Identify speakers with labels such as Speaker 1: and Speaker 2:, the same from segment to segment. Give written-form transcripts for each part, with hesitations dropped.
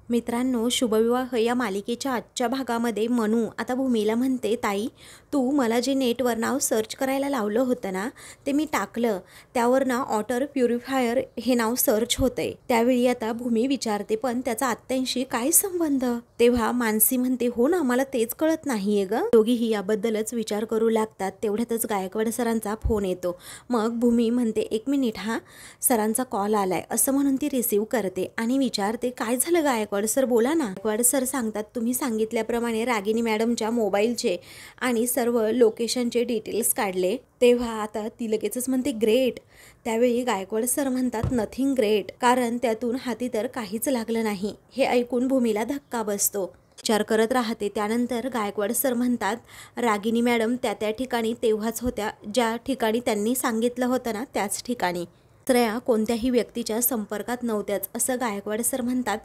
Speaker 1: मित्रांनो, शुभविवाह या मालिकेच्या आजच्या भागामध्ये मनू आता भूमीला म्हणते, ताई तू मला जे नेटवर नाव सर्च करायला लावलं होतं ना, ते मी टाकलं. त्यावर ना वॉटर प्युरिफायर हे नाव सर्च होतंय. त्यावेळी आता भूमी विचारते, पण त्याचा आत्यांशी काय संबंध? तेव्हा मानसी म्हणते, हो ना, मला तेच कळत नाहीये ग. दोघीही याबद्दलच विचार करू लागतात. तेवढ्यातच गायकवाड सरांचा फोन येतो. मग भूमी म्हणते, एक मिनिट हा, सरांचा कॉल आलाय, असं म्हणून ती रिसीव्ह करते आणि विचारते, काय झालं गायकवाड सर, बोला ना. गायकवाड सर सांगतात, तुम्ही सांगितल्याप्रमाणे रागिनी मॅडमच्या मोबाईलचे आणि सर्व लोकेशनचे डिटेल्स काढले. तेव्हा आता ती लगेचच म्हणते, ग्रेट. त्यावेळी गायकवाड सर म्हणतात, नथिंग ग्रेट, कारण त्यातून हाती तर काहीच लागलं नाही. हे ऐकून भूमीला धक्का बसतो. विचार करत राहते. त्यानंतर गायकवाड सर म्हणतात, रागिनी मॅडम त्या ठिकाणी तेव्हाच होत्या, ज्या ठिकाणी त्यांनी सांगितलं होतं ना, त्याच ठिकाणी. दुसऱ्या कोणत्याही व्यक्तीच्या संपर्कात नव्हत्याच, असं गायकवाड सर म्हणतात.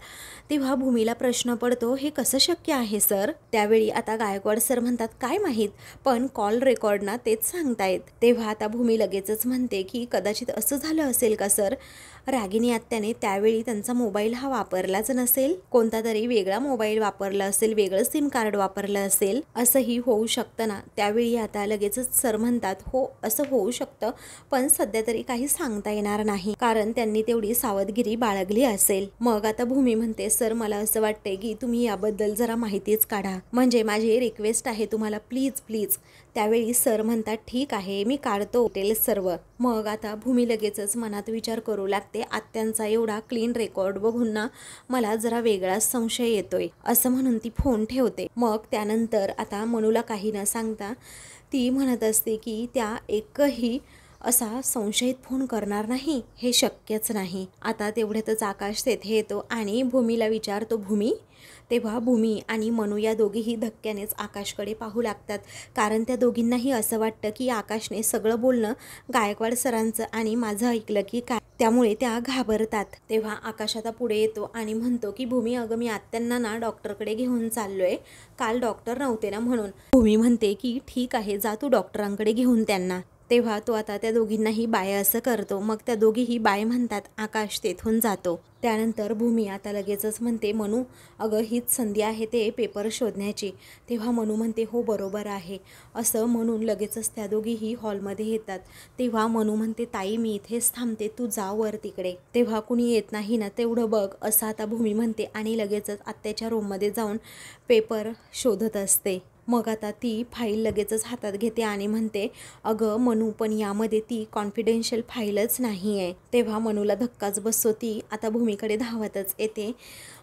Speaker 1: तेव्हा भूमीला प्रश्न पडतो, हे कसं शक्य आहे सर? त्यावेळी आता गायकवाड सर म्हणतात, काय माहीत, पण कॉल रेकॉर्ड ना तेच सांगतायत. तेव्हा आता भूमी लगेचच म्हणते की कदाचित असं झालं असेल का सर, रागिनी आत्याने त्यावेळी त्यांचा मोबाईल हा वापरलाच नसेल, कोणता तरी वेगळा मोबाईल वापरला असेल, वेगळं सिम कार्ड वापरलं असेल, असंही होऊ शकतं ना. त्यावेळी आता लगेचच सर म्हणतात, हो असं होऊ शकतं, पण सध्या तरी काही सांगता येणार नाही, कारण त्यांनी तेवढी सावधगिरी बाळगली असेल. मग आता भूमी म्हणते, सर मला असं वाटतंय की तुम्ही याबद्दल जरा माहितीच काढा, म्हणजे माझी रिक्वेस्ट आहे तुम्हाला, प्लीज प्लीज. त्यावेळी सर म्हणतात, ठीक आहे, मी काढतो डिटेल्स सर्व. मग आता भूमी लगेचच मनात विचार करू लागते, आत्यांचा एवढा क्लीन रेकॉर्ड बघून ना मला जरा वेगळाच संशय येतोय, असं म्हणून ती फोन ठेवते. मग त्यानंतर आता मनूला काही न सांगता ती म्हणत असते की त्या एकही असा संशयित फोन करणार नाही, हे शक्यच नाही. आता तेवढ्यातच आकाश तेथे येतो आणि भूमीला विचारतो, भूमी? तेव्हा भूमी आणि मनू या दोघीही धक्क्यानेच आकाशकडे पाहू लागतात, कारण त्या दोघींनाही असं वाटतं की आकाशने सगळं बोलणं गायकवाड सरांचं आणि माझं ऐकलं की काय, त्यामुळे त्या घाबरतात. तेव्हा आकाश आता पुढे येतो आणि म्हणतो की भूमी, अगं मी आत्यांना ना डॉक्टरकडे घेऊन चाललोय, काल डॉक्टर नव्हते ना म्हणून. भूमी म्हणते की ठीक आहे, जा तू डॉक्टरांकडे घेऊन त्यांना. तेव्हा तो आता त्या दोघींनाही बाय असं करतो. मग त्या दोघीही बाय म्हणतात. आकाश तेथून जातो. त्यानंतर भूमी आता लगेचच म्हणते, मनू अगं हीच संधी आहे ते पेपर शोधण्याची. तेव्हा मनू म्हणते, हो बरोबर आहे, असं म्हणून लगेचच त्या दोघीही हॉलमध्ये येतात. तेव्हा मनू म्हणते, ताई मी इथेच थांबते, तू जा वर तिकडे. तेव्हा कुणी येत नाही ना तेवढं बघ, असं आता भूमी म्हणते आणि लगेचच आत्याच्या रूममध्ये जाऊन पेपर शोधत असते. मग आता ती फाईल लगेचच हातात घेते आणि म्हणते, अगं मनू, पण यामध्ये ती कॉन्फिडेन्शियल फाईलच नाही आहे. तेव्हा मनूला धक्काच बसतो. ती आता भूमीकडे धावतच येते.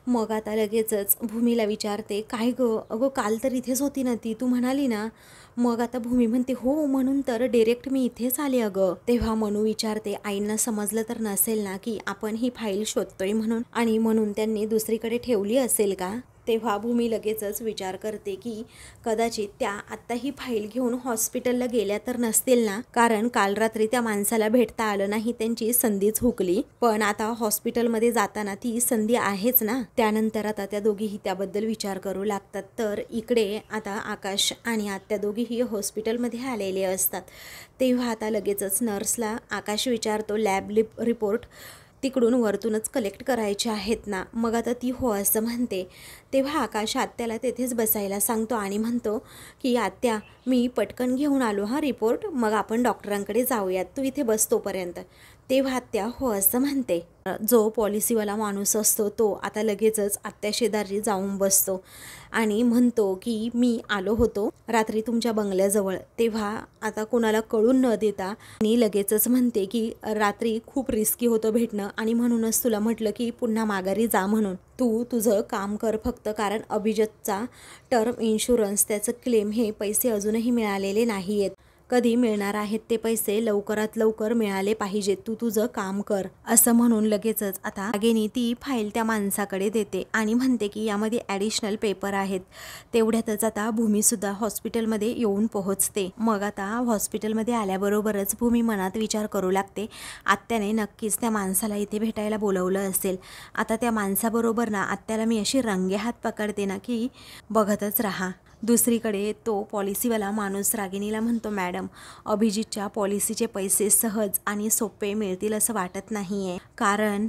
Speaker 1: मग आता लगेचच भूमीला विचारते, काय गं, अगं काल तर इथेच होती ना ती, तू म्हणाली ना? मग आता भूमी म्हणते, हो म्हणून तर डायरेक्ट मी इथेच आले अगं. तेव्हा मनू विचारते, आईंना समजलं तर नसेल ना की आपण ही फाईल शोधतोय म्हणून, आणि म्हणून त्यांनी दुसरीकडे ठेवली असेल का? तेव्हा भूमी लगेचच विचार करते की कदाचित त्या आत्ता ही फाईल घेऊन हॉस्पिटलला गेल्या तर नसतील ना, कारण काल रात्री त्या माणसाला भेटता आलं नाही, त्यांची संधीच हुकली, पण आता हॉस्पिटलमध्ये जाताना ती संधी आहेच ना. त्यानंतर आता त्या दोघीही त्याबद्दल विचार करू लागतात. तर इकडे आता आकाश आणि आत्या दोघीही हॉस्पिटलमध्ये आलेले असतात. तेव्हा आता लगेचच नर्सला आकाश विचारतो, लॅब रिपोर्ट तिकडून वरतूनच कलेक्ट करायचे आहेत ना? मग आता ती हो असं म्हणते. तेव्हा आकाश आत्याला तेथेच बसायला सांगतो आणि म्हणतो की आत्या, मी पटकन घेऊन आलो हा रिपोर्ट, मग आपण डॉक्टरांकडे जाऊयात, तू इथे बस तोपर्यंत. तेव्हा आत्या हो असं म्हणते. जो पॉलिसीवाला माणूस असतो तो आता लगेचच आत्या शेजारी जाऊन बसतो आणि म्हणतो की मी आलो होतो रात्री तुमच्या बंगल्याजवळ. तेव्हा आता कोणाला कळून न देता आणि लगेचच म्हणते की रात्री खूप रिस्की होतं भेटणं, आणि म्हणूनच तुला म्हटलं की पुन्हा माघारी जा म्हणून. तू तुझं काम कर फक्त, कारण अभिजितचा टर्म इन्शुरन्स, त्याचं क्लेम हे पैसे अजूनही मिळालेले नाही आहेत, कधी मिळणार आहेत ते पैसे, लवकरात लवकर मिळाले पाहिजे, तू तुझं काम कर, असं म्हणून लगेचच आता रागिनी ती फाईल त्या माणसाकडे देते आणि म्हणते की यामध्ये ॲडिशनल पेपर आहेत. तेवढ्यातच आता भूमीसुद्धा हॉस्पिटलमध्ये येऊन पोहोचते. मग आता हॉस्पिटलमध्ये आल्याबरोबरच भूमी मनात विचार करू लागते, आत्याने नक्कीच त्या माणसाला इथे भेटायला बोलवलं असेल. आता त्या माणसाबरोबर ना आत्याला मी अशी रंगेहात पकडते ना की बघतच राहा. दुसरीकडे तो पॉलिसीवाला माणूस रागिनीला म्हणतो, मॅडम अभिजितच्या पॉलिसीचे पैसे सहज आणि सोपे मिळतील असं वाटत नाही आहे, कारण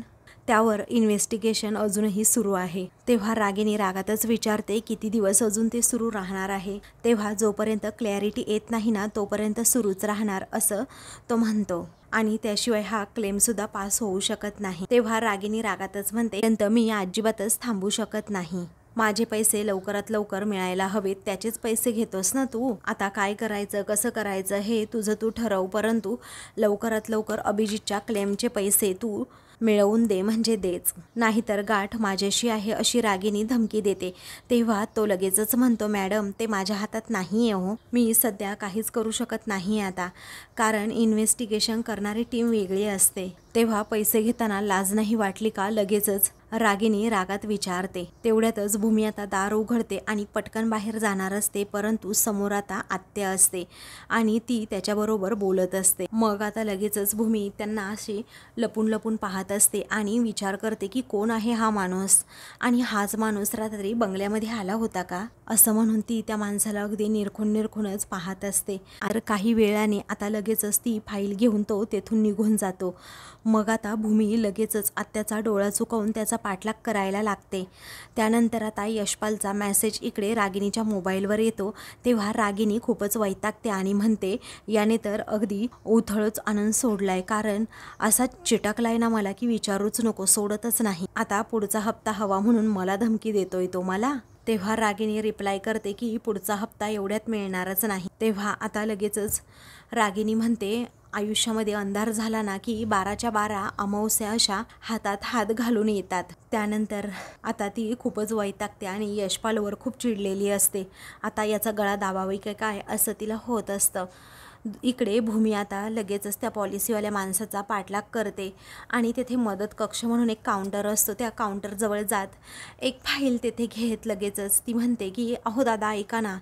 Speaker 1: त्यावर इन्व्हेस्टिगेशन अजूनही सुरू आहे. तेव्हा रागिनी रागातच विचारते किती दिवस अजून ते सुरू राहणार आहे. तेव्हा जोपर्यंत क्लॅरिटी येत नाही ना तोपर्यंत सुरूच राहणार असं तो म्हणतो आणि त्याशिवाय हा क्लेमसुद्धा पास होऊ शकत नाही. तेव्हा रागिनी रागातच म्हणते मी अजिबातच थांबू शकत नाही. माझे पैसे लवकरात लवकर मिळायला हवेत, त्याचेच पैसे घेतोस ना तू. आता काय करायचं कसं करायचं हे तुझं तू ठरव, परंतु लवकरात लवकर अभिजितच्या क्लेमचे पैसे तू मिळवून दे म्हणजे देच, नाहीतर गाठ माझ्याशी आहे अशी रागिनी धमकी देते. तेव्हा तो लगेचच म्हणतो मॅडम ते माझ्या हातात नाही आहे हो, मी सध्या काहीच करू शकत नाही आता, कारण इन्व्हेस्टिगेशन करणारी टीम वेगळी असते. तेव्हा पैसे घेताना लाज नाही वाटली का, लगेचच रागिनी रागात विचारते. तेवढ्यातच भूमी आता दार उघडते आणि पटकन बाहेर जाणार असते, परंतु समोर आता आत्या असते आणि ती त्याच्याबरोबर बोलत असते. मग आता लगेचच भूमी त्यांना अशी लपून लपून पाहत असते आणि विचार करते की कोण आहे हा माणूस आणि हाच माणूस रात्री बंगल्यामध्ये आला होता का, असं म्हणून ती त्या माणसाला अगदी निरखूनच पाहत असते. तर काही वेळाने आता लगेचच ती फाईल घेऊन तो तेथून निघून जातो. मग आता भूमी लगेचच आत्याचा डोळा चुकवून त्याचा पाठलाग करायला लागते. त्यानंतर आता यशपालचा मेसेज इकडे रागिनीच्या मोबाईलवर येतो. तेव्हा रागिनी खूपच वैतागते आणि म्हणते याने तर अगदी उथळच आणून सोडलाय, कारण असा चिटकलाय ना मला की विचारूच नको, सोडतच नाही. आता पुढचा हप्ता हवा म्हणून मला धमकी देतोय तो मला. तेव्हा रागिनी रिप्लाय करते की पुढचा हप्ता एवढ्यात मिळणारच नाही. तेव्हा आता लगेचच रागिनी म्हणते आयुष्यामध्ये अंधार झाला ना की 12च्या 12 अमावस्या अशा हातात हात घालून येतात. त्यानंतर आता ती खूपच वैतागते आणि यशपालवर खूप चिडलेली असते. आता याचा गळा दाबावी काय असं तिला होत असतं. इकडे भूमी आता लगेचच त्या पॉलिसीवाल्या माणसाचा पाठलाग करते आणि तेथे मदत कक्ष म्हणून एक काउंटर असतो. त्या काउंटरजवळ जात एक फाईल तेथे घेत लगेचच ती म्हणते की अहो दादा ऐका ना,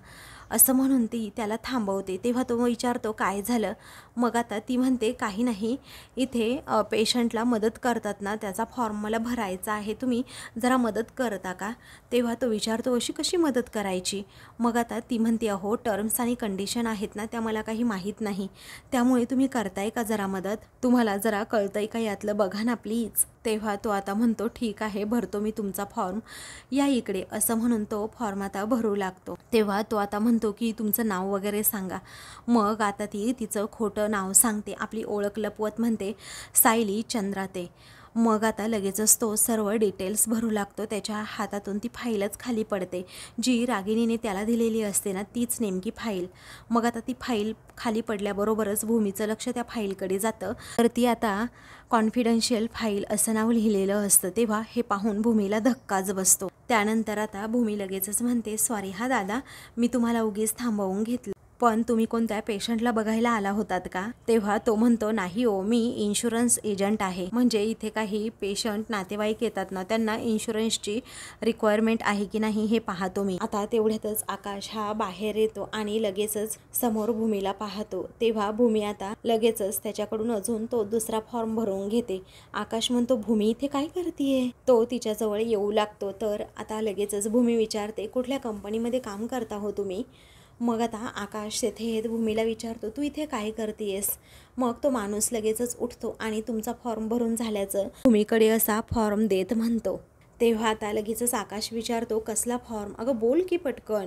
Speaker 1: असं म्हणून ती त्याला थांबवते. तेव्हा तो विचारतो काय झालं. मग आता ती म्हणते काही नाही, इथे पेशंटला मदत करतात ना त्याचा फॉर्म मला भरायचा आहे, तुम्ही जरा मदत करता का. तेव्हा तो विचारतो अशी कशी मदत करायची. मग आता ती म्हणते अहो टर्म्स आणि कंडिशन आहेत ना त्या मला काही माहीत नाही, त्यामुळे तुम्ही करताय का जरा मदत, तुम्हाला जरा कळतंय का यातलं बघा ना प्लीज. तेव्हा तो आता म्हणतो ठीक आहे भरतो मी तुमचा फॉर्म, या इकडे, असं म्हणून तो फॉर्म आता भरू लागतो. तेव्हा तो आता म्हणतो की तुमचं नाव वगैरे सांगा. मग आता ती तिचं खोटं नाव सांगते, आपली ओळख लपवत म्हणते सायली चंद्राते. मग आता लगेचच तो सर्व डिटेल्स भरू लागतो. त्याच्या हातातून ती फाईलच खाली पडते, जी रागिनीने त्याला दिलेली असते ना तीच नेमकी फाईल. मग आता ती फाईल खाली पडल्याबरोबरच भूमीचं लक्ष त्या फाईलकडे जातं. तर ती आता कॉन्फिडन्शियल फाईल असं नाव लिहिलेलं असतं. तेव्हा हे पाहून भूमीला धक्काच बसतो. त्यानंतर आता भूमी लगेचच म्हणते सॉरी हा दादा, मी तुम्हाला उगीच थांबवून घेतलं, पण तुम्ही कोणत्या पेशंटला बघायला आला होतात का. तेव्हा तो म्हणतो नाही हो, मी इन्शुरन्स एजंट आहे, म्हणजे इथे काही पेशंट नातेवाईक येतात ना त्यांना इन्शुरन्सची रिक्वायरमेंट आहे की नाही हे पाहतो मी. आता तेवढ्यातच आकाश हा बाहेर येतो आणि लगेचच समोर भूमीला पाहतो. तेव्हा भूमी आता लगेचच त्याच्याकडून अजून तो दुसरा फॉर्म भरून घेते. आकाश म्हणतो भूमी इथे काय करतेय. तो तिच्याजवळ येऊ लागतो. तर आता लगेचच भूमी विचारते कुठल्या कंपनीमध्ये काम करता हो तुम्ही. मग आता आकाश तेथे येत भूमीला विचारतो तू इथे काय करतेयस. मग तो माणूस लगेचच उठतो आणि तुमचा फॉर्म भरून झाल्याचं भूमीकडे असा फॉर्म देत म्हणतो. तेव्हा आता लगेचच आकाश विचारतो कसला फॉर्म, अगं बोल की पटकन,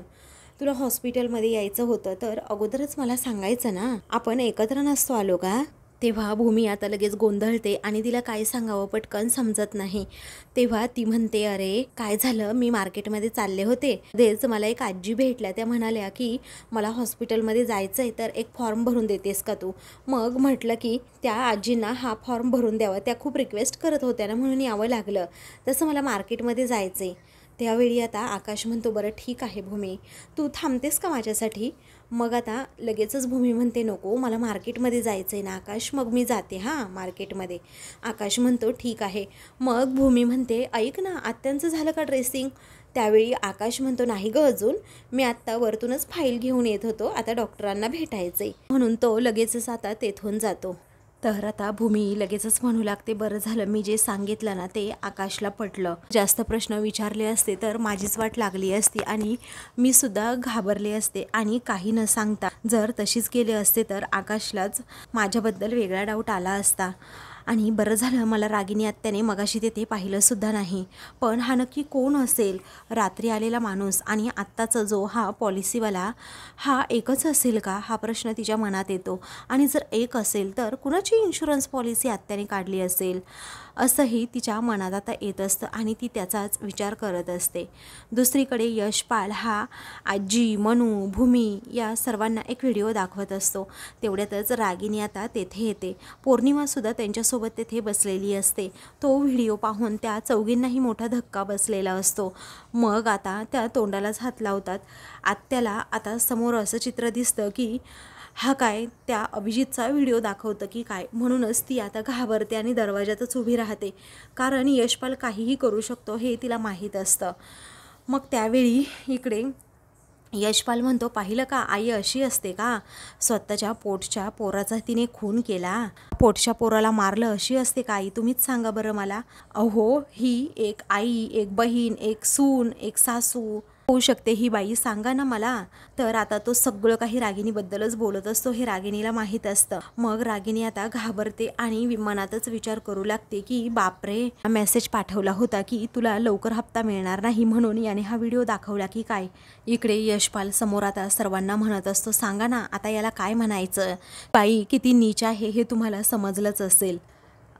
Speaker 1: तुला हॉस्पिटलमध्ये यायचं होतं तर अगोदरच मला सांगायचं ना, आपण एकत्र नसतो आलो का. तेव्हा भूमी आता लगेच गोंधळते आणि तिला काय सांगावं पटकन समजत नाही. तेव्हा ती म्हणते अरे काय झालं, मी मार्केटमध्ये चालले होते, तेच मला एक आजी भेटल्या, त्या म्हणाल्या की मला हॉस्पिटलमध्ये जायचं आहे तर एक फॉर्म भरून देतेस का तू. मग म्हटलं की त्या आजींना हा फॉर्म भरून द्यावा, त्या खूप रिक्वेस्ट करत होत्या ना म्हणून यावं लागलं, तसं मला मार्केटमध्ये जायचं आहे. त्यावेळी आता आकाश म्हणतो बरं ठीक आहे भूमी, तू थांबतेस का माझ्यासाठी. मग आता लगेचच भूमी म्हणते नको मला मार्केटमध्ये जायचं आहे ना आकाश, मग मी जाते हां मार्केटमध्ये. आकाश म्हणतो ठीक आहे. मग भूमी म्हणते ऐक ना आत्यांचं झालं का ड्रेसिंग. त्यावेळी आकाश म्हणतो नाही गं अजून, मी आत्ता वरतूनच फाईल घेऊन येत होतो, आता डॉक्टरांना भेटायचं आहे, म्हणून तो लगेचच आता तेथून जातो. तर आता भूमी लगेचच म्हणू लागते बरं झालं मी जे सांगितलं ना ते आकाशला पटलं, जास्त प्रश्न विचारले असते तर माझीच वाट लागली असती आणि मी सुद्धा घाबरले असते आणि काही न सांगता जर तशीच केले असते तर आकाशलाच माझ्याबद्दल वेगळा डाऊट आला असता. आणि बरं झालं मला रागिनी आत्याने मगाशी तेथे पाहिलंसुद्धा नाही. पण हा नक्की कोण असेल? रात्री आलेला माणूस आणि आत्ताचा जो हा पॉलिसीवाला, हा एकच असेल का? हा प्रश्न तिच्या मनात येतो. आणि जर एक असेल तर कुणाची इन्शुरन्स पॉलिसी आत्याने काढली असेल असंही तिच्या मनात आता येत असतं आणि ती त्याचाच विचार करत असते. दुसरीकडे यशपाल हा आजी, मनू, भूमी या सर्वांना एक व्हिडिओ दाखवत असतो. तेवढ्यातच रागिनी आता तेथे येते. पौर्णिमासुद्धा त्यांच्यासोबत तेथे बसलेली असते. तो व्हिडिओ पाहून त्या चौघींनाही मोठा धक्का बसलेला असतो. मग आता त्या तोंडालाच हात लावतात. आत्याला आता समोर असं चित्र दिसतं की हा काय त्या अभिजितचा व्हिडिओ दाखवतं की काय. म्हणूनच ती आता घाबरते आणि दरवाजातच उभी राहते, कारण यशपाल काहीही करू शकतो हे तिला माहीत असतं. मग त्यावेळी इकडे यशपाल म्हणतो, पाहिलं का आई अशी असते का? स्वतःच्या पोटच्या पोराचा तिने खून केला, पोटच्या पोराला मारलं, अशी असते का आई? तुम्हीच सांगा बरं मला. अहो, ही एक आई, एक बहीण, एक सून, एक सासू होऊ शकते ही बाई, सांगा ना मला. तर आता तो सगळं काही रागिनीबद्दलच बोलत असतो, हे रागिनीला माहीत असतं. मग रागिनी आता घाबरते आणि मनातच विचार करू लागते की बापरे, मेसेज पाठवला होता की तुला लवकर हप्ता मिळणार नाही म्हणून याने हा व्हिडिओ दाखवला की काय. इकडे यशपाल समोर आता सर्वांना म्हणत असतो, सांगा ना आता याला काय म्हणायचं? बाई किती नीच आहे हे तुम्हाला समजलंच असेल.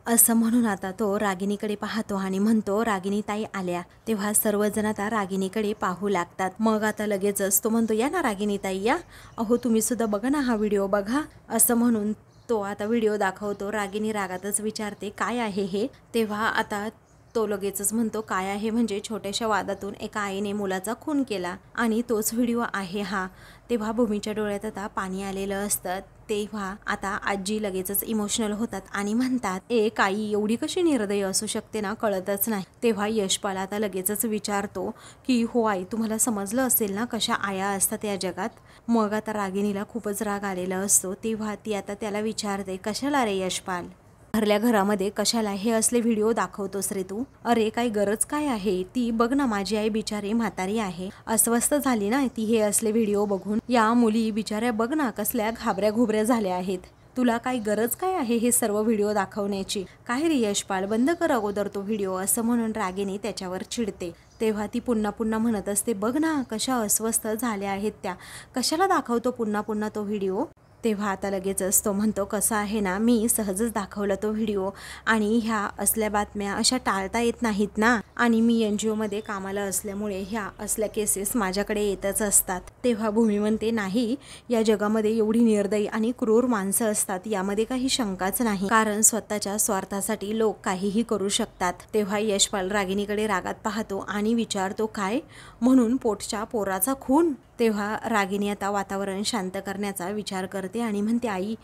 Speaker 1: असं म्हणून आता तो रागिनीकडे पाहतो आणि म्हणतो, रागिनी ताई आल्या. तेव्हा सर्वजण आता रागिनीकडे पाहू लागतात. मग आता लगेचच तो म्हणतो, या ना रागिनी ताई या, अहो तुम्ही सुद्धा बघा ना हा व्हिडिओ बघा. असं म्हणून तो आता व्हिडिओ दाखवतो. रागिनी रागातच विचारते, काय आहे हे? तेव्हा आता तो लगेचच म्हणतो, काय आहे म्हणजे छोट्याशा वादातून एका आईने मुलाचा खून केला आणि तोच व्हिडिओ आहे हा. तेव्हा भूमीच्या डोळ्यात आता पाणी आलेलं असतं. तेव्हा आता आजी लगेचच इमोशनल होतात आणि म्हणतात, एक आई एवढी कशी निर्दयी असू शकते ना, कळतच नाही. तेव्हा यशपाल आता लगेचच विचारतो की हो आई, तुम्हाला समजलं असेल ना कशा आया असतात या जगात. मग आता रागिनीला खूपच राग आलेला असतो. तेव्हा ती आता त्याला विचारते, कशाला रे यशपाल, भरल्या घरामध्ये कशाला हे असले व्हिडिओ दाखवतोस रे तू? अरे काही गरज काय आहे? ती बघ ना, माझी आई बिचारी म्हातारी आहे, अस्वस्थ झाली ना ती हे असले व्हिडिओ बघून. या मुली बिचाऱ्या बघ ना कसल्या घाबऱ्या घुबऱ्या झाल्या आहेत. तुला काही गरज काय आहे हे सर्व व्हिडिओ दाखवण्याची? काय रे यशपाल, बंद कर अगोदर तो व्हिडिओ. असं म्हणून रागिनी त्याच्यावर चिडते. तेव्हा ती पुन्हा पुन्हा म्हणत असते, बघ ना कशा अस्वस्थ झाल्या आहेत त्या, कशाला दाखवतो पुन्हा पुन्हा तो व्हिडिओ? तेव्हा आता लगेचच तो म्हणतो, कसं आहे ना, मी सहजच दाखवला तो व्हिडिओ आणि ह्या असल्या बातम्या अशा टाळता येत नाहीत ना, आणि मी NGO मध्ये कामाला असल्यामुळे ह्या असल्या केसेस माझ्याकडे येतच असतात. तेव्हा भूमी म्हणते, नाही, या जगामध्ये एवढी निर्दयी आणि क्रूर माणसं असतात यामध्ये काही शंकाच नाही, कारण स्वतःच्या स्वार्थासाठी लोक काहीही करू शकतात. तेव्हा यशपाल रागिनीकडे रागात पाहतो आणि विचारतो, काय म्हणून पोटच्या पोराचा खून? तेव्हा रागिनी आता वातावरण शांत करण्याचा विचार करते आणि म्हणते, आई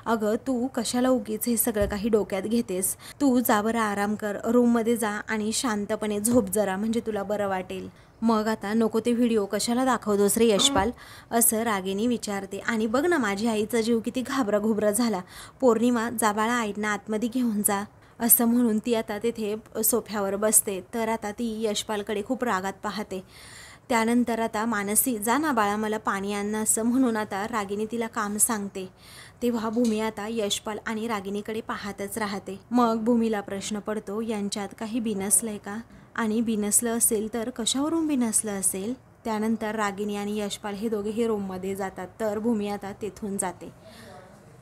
Speaker 1: अगं तू कशाला उगीच हे सगळं काही डोक्यात घेतेस? तू जा बरं, आराम कर, रूममध्ये जा आणि शांतपणे झोप जरा, म्हणजे तुला बरं वाटेल. मग आता नको ते व्हिडिओ कशाला दाखवतोस रे यशपाल? असं रागिनी विचारते. आणि बघ ना माझी आईचा जीव किती घाबरा घुबरा झाला. पौर्णिमा, जा बाळा आईना आतमध्ये घेऊन जा. असं म्हणून ती आता तेथे सोफ्यावर बसते. तर आता ती यशपालकडे खूप रागात पाहते. त्यानंतर आता मानसी, जा ना बाळा मला पाणी आण, असं म्हणून आता रागिनी तिला काम सांगते. तेव्हा भूमी आता यशपाल आणि रागिनीकडे पाहतच राहते. मग भूमीला प्रश्न पडतो, यांच्यात काही बिनसलंय का? आणि बिनसलं असेल तर कशावरून बिनसलं असेल? त्यानंतर रागिनी आणि यशपाल हे दोघेही रूममध्ये जातात. तर भूमी आता तेथून जाते.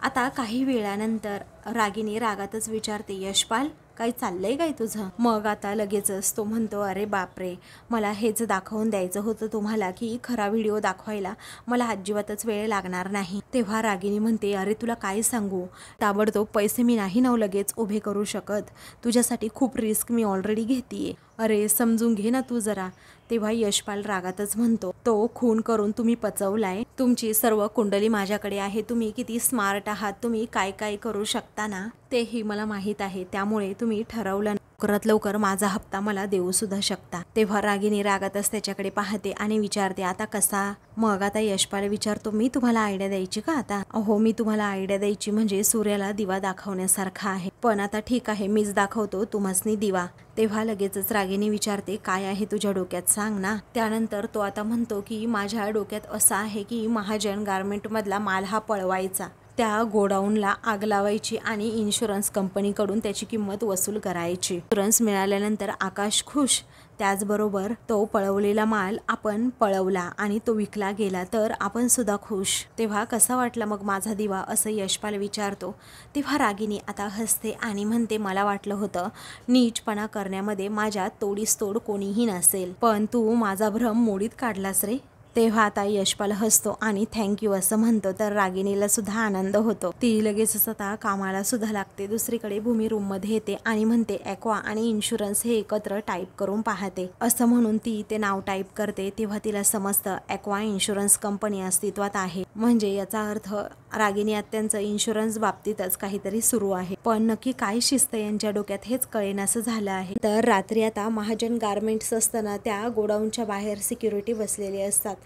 Speaker 1: आता काही वेळानंतर रागिनी रागातच विचारते, यशपाल काही चाललंय काय तुझं? मग आता लगेचच तो म्हणतो, अरे बापरे, मला हेच दाखवून द्यायचं होतं तुम्हाला की खरा व्हिडिओ दाखवायला मला अजिबातच वेळ लागणार नाही. तेव्हा रागिनी म्हणते, अरे तुला काय सांगू, ताबडतोब पैसे मी नाही ना लगेच उभे करू शकत, तुझ्यासाठी खूप रिस्क मी ऑलरेडी घेतीये, अरे समजून घे ना तू जरा. तेव्हा यशपाल रागातच म्हणतो, तो खून करून तुम्ही पचवलाय, तुमची सर्व कुंडली माझ्याकडे आहे, तुम्ही किती स्मार्ट आहात, तुम्ही काय काय करू शकता ना तेही मला माहीत आहे, त्यामुळे तुम्ही ठरवलं लवकरात लवकर माझा हप्ता मला देऊ सुद्धा शकता. तेव्हा रागिनी रागातच त्याच्याकडे पाहते आणि विचारते, आता कसा? मग आता यशपाल विचारतो, मी तुम्हाला आयडिया द्यायची का आता? अहो मी तुम्हाला आयडिया द्यायची म्हणजे सूर्याला दिवा दाखवण्यासारखा आहे, पण आता ठीक आहे मीच दाखवतो तुम्हासनी दिवा. तेव्हा लगेचच रागिनी विचारते, काय आहे तुझ्या डोक्यात सांग ना. त्यानंतर तो आता म्हणतो की माझ्या डोक्यात असं आहे की महाजन गारमेंट मधला माल हा पळवायचा, त्या गोडाऊनला आग लावायची आणि इन्शुरन्स कंपनीकडून त्याची किंमत वसूल करायची। इन्शुरन्स मिळाल्यानंतर आकाश खुश, त्याचबरोबर तो पळवलेला माल आपण पळवला आणि तो विकला गेला तर आपण सुद्धा खुश। तेव्हा कसा वाटला मग माझा दिवा, असं यशपाल विचारतो। तेव्हा रागिनी आता हसते आणि म्हणते, मला वाटलं होतं नीचपणा करण्यामध्ये माझ्या तोडीस तोड कोणीही नसेल, पण तू माझा भ्रम मोडीत काढलास रे। तेव्हा आता यशपाल हसतो आणि थँक्यू असं म्हणतो, तर रागिनीला सुद्धा आनंद होतो। ती लगेचच आता कामाला सुद्धा लागते। दुसरीकडे भूमी रूममध्ये येते आणि म्हणते, ॲक्वा आणि इन्शुरन्स हे एकत्र टाईप करून पाहते, असं म्हणून ती ते नाव टाईप करते। तेव्हा तिला समजतं ॲक्वा इन्शुरन्स कंपनी अस्तित्वात आहे, म्हणजे याचा अर्थ रागिनी आत्यांचं इन्शुरन्स बाबतीतच काहीतरी सुरू आहे, पण नक्की काय शिस्त यांच्या डोक्यात हेच कळेनासं झालं आहे। तर रात्री आता महाजन गारमेंट्स असताना त्या गोडाऊनच्या बाहेर सिक्युरिटी बसलेले असतात।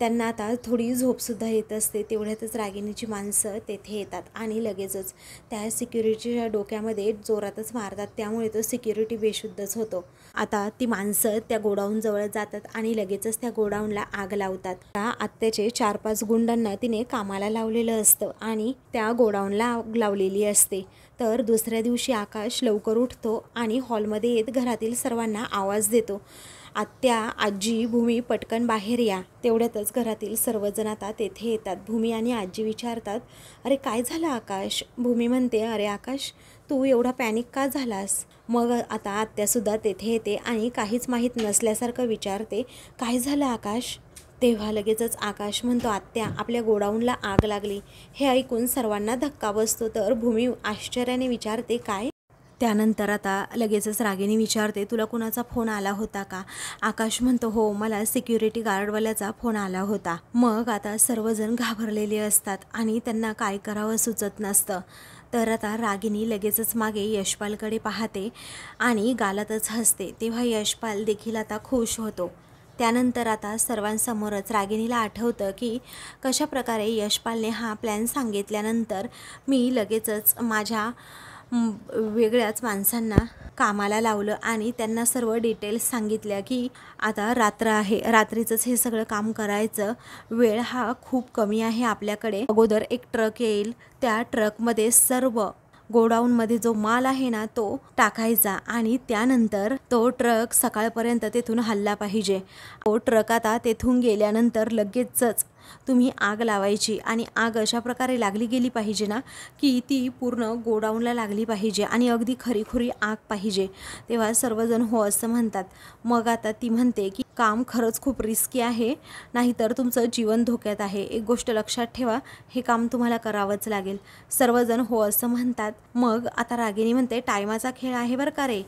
Speaker 1: त्यांना आता थोडी झोपसुद्धा येत असते। तेवढ्यातच रागिनीची माणसं तेथे येतात आणि लगेचच त्या सिक्युरिटीच्या डोक्यामध्ये जोरातच मारतात, त्यामुळे तो सिक्युरिटी बेशुद्धच होतो। आता ती माणसं त्या गोडाऊनजवळ जातात आणि लगेचच त्या गोडाऊनला आग लावतात। त्या आत्याचे 4-5 गुंडांना तिने कामाला लावलेलं असतं आणि त्या गोडाऊनला आग लावलेली असते। तर दुसऱ्या दिवशी आकाश लवकर उठतो आणि हॉलमध्ये येत घरातील सर्वांना आवाज देतो, आत्या, आजी, भूमी पटकन बाहेर या। तेवढ्यातच घरातील सर्वजण आता तेथे येतात। भूमी आणि आजी विचारतात, अरे काय झालं आकाश? भूमी म्हणते, अरे आकाश, तू एवढा पॅनिक का झालास? मग आता आत्यासुद्धा तेथे येते आणि काहीच माहीत नसल्यासारखं विचारते, काय झालं आकाश? तेव्हा लगेचच आकाश म्हणतो, आत्या, आपल्या गोडाऊनला आग लागली। हे ऐकून सर्वांना धक्का बसतो। तर भूमी आश्चर्याने विचारते, काय? त्यानंतर आता लगेचच रागिनी विचारते, तुला कुणाचा फोन आला होता का? आकाश म्हणतो, हो, मला सिक्युरिटी गार्डवाल्याचा फोन आला होता। मग आता सर्वजण घाबरलेले असतात आणि त्यांना काय करावं सुचत नसतं। तर आता रागिनी लगेचच मागे यशपालकडे पाहते आणि गालातच हसते। तेव्हा यशपाल देखील आता खुश होतो। त्यानंतर आता सर्वांसमोरच रागिनीला आठवतं की कशाप्रकारे यशपालने हा प्लॅन सांगितल्यानंतर मी लगेचच माझ्या वेगळ्याच माणसांना कामाला लावलं आणि त्यांना सर्व डिटेल्स सांगितल्या की आता रात्र आहे, रात्रीचंच हे सगळं काम करायचं, वेळ हा खूप कमी आहे आपल्याकडे। अगोदर एक ट्रक येईल, त्या ट्रकमध्ये सर्व गोडाऊनमध्ये जो माल आहे ना तो टाकायचा आणि त्यानंतर तो ट्रक सकाळपर्यंत तेथून हलला पाहिजे। तो ट्रक आता तेथून गेल्यानंतर लगेचच तुम्ही आग लावायची आणि आग अशा प्रकारे लागली गेली पाहिजे ना की ती पूर्ण गोडाऊनला लागली पाहिजे आणि अगदी खरीखुरी आग पाहिजे। तेव्हा सर्वजण हो असं म्हणतात। मग आता ती म्हणते की काम खरंच खूप रिस्की आहे, नाहीतर तुमचं जीवन धोक्यात आहे, एक गोष्ट लक्षात ठेवा, हे काम तुम्हाला करावंच लागेल। सर्वजण हो असं म्हणतात। मग आता रागिनी म्हणते, टायमाचा खेळ आहे बरं का रे।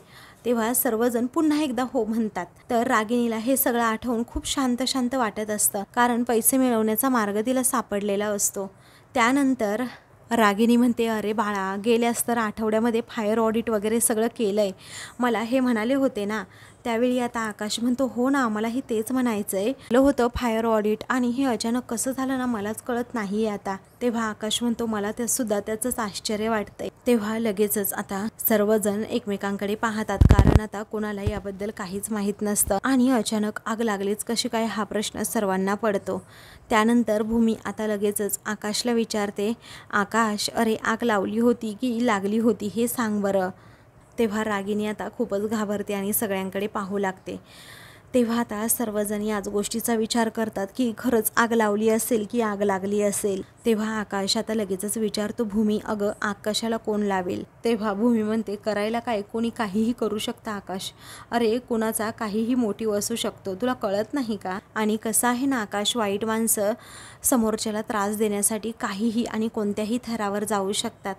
Speaker 1: तेव्हा सर्वजण पुन्हा एकदा हो म्हणतात। तर रागिनीला हे सगळं आठवून खूप शांत शांत वाटत असतं, कारण पैसे मिळवण्याचा मार्ग तिला सापडलेला असतो। त्यानंतर रागिनी म्हणते, अरे बाळा, गेल्यास तर आठवड्यामध्ये फायर ऑडिट वगैरे सगळं केलंय, मला हे म्हणाले होते ना। त्यावेळी आता आकाश म्हणतो, हो ना, मलाही तेच म्हणायचं आहे होतं फायर ऑडिट, आणि हे अचानक कसं झालं ना मलाच कळत नाही आता। तेव्हा आकाश म्हणतो, मला ते सुद्धा त्याचंच आश्चर्य वाटतंय। तेव्हा लगेचच आता सर्वजण एकमेकांकडे पाहतात, कारण आता कोणाला याबद्दल काहीच माहीत नसतं आणि अचानक आग लागलीच कशी काय हा प्रश्न सर्वांना पडतो। त्यानंतर भूमी आता लगेचच आकाशला विचारते, आकाश, अरे आग लावली होती की लागली होती हे सांग बरं। तेव्हा रागिनी आता खूपच घाबरते आणि सगळ्यांकडे पाहू लागते। तेव्हा आता सर्वजण याच गोष्टीचा विचार करतात की खरंच आग लावली असेल की आग लागली असेल। तेव्हा आकाश आता लगेचच विचारतो, भूमी, अगं आग कशाला कोण लावेल? तेव्हा भूमी म्हणते, करायला काय, कोणी काहीही करू शकतं आकाश, अरे कुणाचा काहीही मोटिव्ह असू शकतो, तुला कळत नाही का? आणि कसं आहे ना आकाश, वाईट माणसं समोरच्याला त्रास देण्यासाठी काहीही आणि कोणत्याही थरावर जाऊ शकतात।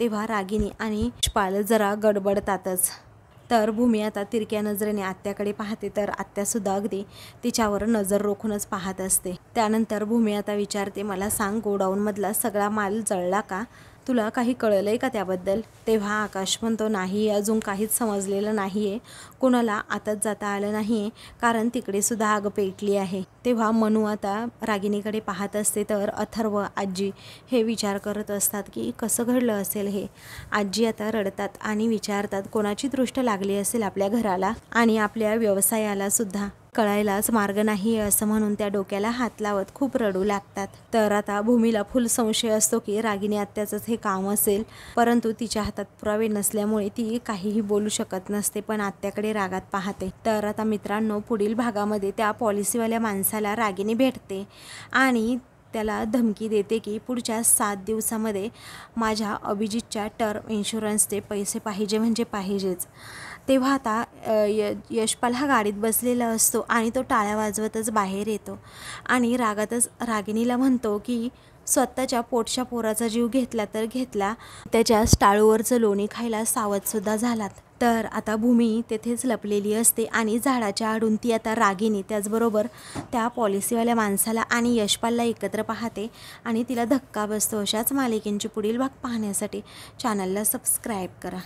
Speaker 1: तेव्हा रागिनी आणि यशपाल जरा गडबडतातच। तर भूमी आता तिरक्या नजरेने आत्याकडे पाहते, तर आत्यासुद्धा अगदी तिच्यावर नजर रोखूनच पाहत असते। त्यानंतर भूमी आता विचारते, मला सांग, गोडाऊनमधला सगळा माल जळला का? तुला काही कळलंय का त्याबद्दल? तेव्हा आकाश म्हणतो, नाही, अजून काहीच समजलेलं नाहीये, कोणाला आतच जाता आलं नाहीये, कारण तिकडे सुद्धा आग पेटली आहे। तेव्हा मनू आता रागिनीकडे पाहत असते, तर अथर्व, आजी हे विचार करत असतात की कसं घडलं असेल हे। आजी आता रडतात आणि विचारतात, कोणाची दृष्ट लागली असेल आपल्या घराला आणि आपल्या व्यवसायाला सुद्धा, कळायलाच मार्ग नाही असं म्हणून त्या डोक्याला हात लावत खूप रडू लागतात। तर आता भूमीला फुल संशय असतो की रागिनी आत्याचंच हे काम असेल, परंतु तिच्या हातात पुरावे नसल्यामुळे ती काहीही बोलू शकत नसते, पण आत्याकडे रागात पाहते। तर आता मित्रांनो, पुढील भागामध्ये त्या पॉलिसीवाल्या माणसाला रागिनी भेटते आणि त्याला धमकी देते की पुढच्या 7 दिवसामध्ये माझ्या अभिजितच्या टर्म इन्शुरन्सचे पैसे पाहिजे म्हणजे पाहिजेच। तेव्हा आता यशपाल हा गाडीत बसलेला असतो आणि तो टाळ्या वाजवतच बाहेर येतो आणि रागातच रागिनीला म्हणतो की स्वतःच्या पोटच्या पोराचा जीव घेतला तर घेतला, त्याच्या टाळूवरचं लोणी खायला सावधसुद्धा झालात। तर आता भूमी तेथेच लपलेली असते आणि झाडाच्या आडून ती आता रागिनी त्याचबरोबर त्या पॉलिसीवाल्या माणसाला आणि यशपालला एकत्र पाहते आणि तिला धक्का बसतो। अशाच मालिकेंची पुढील भाग पाहण्यासाठी चॅनलला सबस्क्राईब करा।